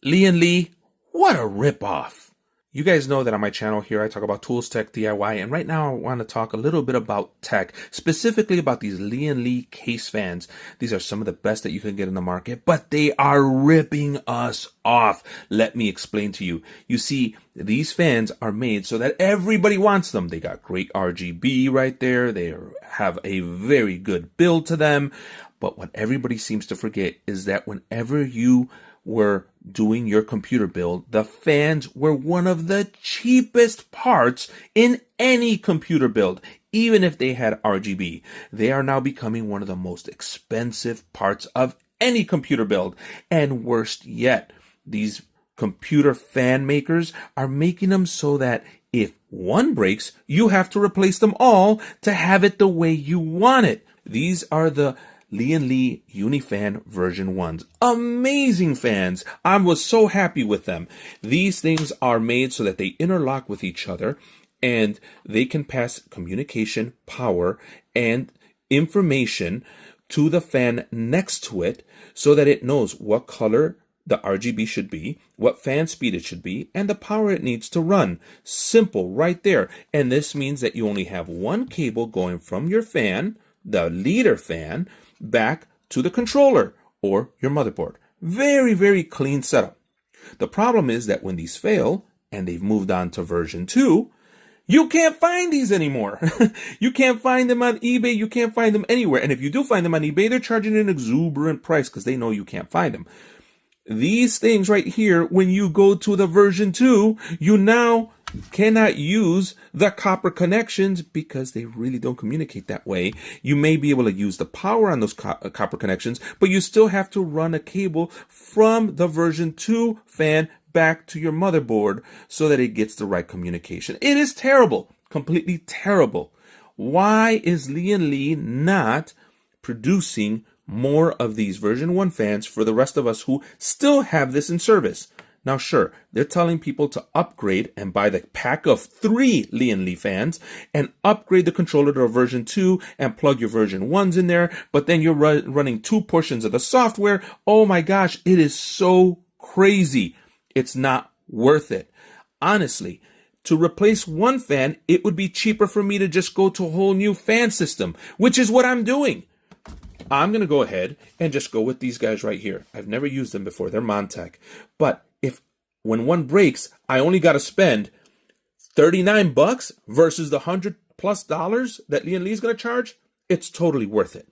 Lian Li, what a ripoff. You guys know that on my channel here I talk about tools, tech, DIY, and right now I want to talk a little bit about tech, specifically about these Lian Li case fans. These are some of the best that you can get in the market, but they are ripping us off. Let me explain to you. You see, these fans are made so that everybody wants them. They got great RGB right there. They have a very good build to them. But what everybody seems to forget is that whenever you were doing your computer build, the fans were one of the cheapest parts in any computer build, even if they had RGB. They are now becoming one of the most expensive parts of any computer build. And worst yet, these computer fan makers are making them so that if one breaks, you have to replace them all to have it the way you want it. These are the Lian Li Unifan V1. Amazing fans. I was so happy with them. These things are made so that they interlock with each other and they can pass communication, power, and information to the fan next to it so that it knows what color the RGB should be, what fan speed it should be, and the power it needs to run. Simple right there. And this means that you only have one cable going from your fan, the leader fan, back to the controller or your motherboard. Very, very clean setup. The problem is that when these fail and they've moved on to version 2, you can't find these anymore. You can't find them on eBay. You can't find them anywhere. And if you do find them on eBay, they're charging an exuberant price because they know you can't find them. These things right here, when you go to the version 2, you now cannot use the copper connections because they really don't communicate that way. You may be able to use the power on those copper connections, but you still have to run a cable from the version 2 fan back to your motherboard so that it gets the right communication. It is terrible, completely terrible. Why is Lian Li not producing more of these version 1 fans for the rest of us who still have this in service? Now, sure, they're telling people to upgrade and buy the pack of 3 Lian Li fans and upgrade the controller to a version 2 and plug your version 1s in there, but then you're running 2 portions of the software. Oh my gosh, it is so crazy. It's not worth it. Honestly, to replace one fan, it would be cheaper for me to just go to a whole new fan system, which is what I'm doing. I'm going to go ahead and just go with these guys right here. I've never used them before. They're Montech. But when one breaks, I only got to spend $39 versus the $100+ that Lian Li is going to charge, it's totally worth it.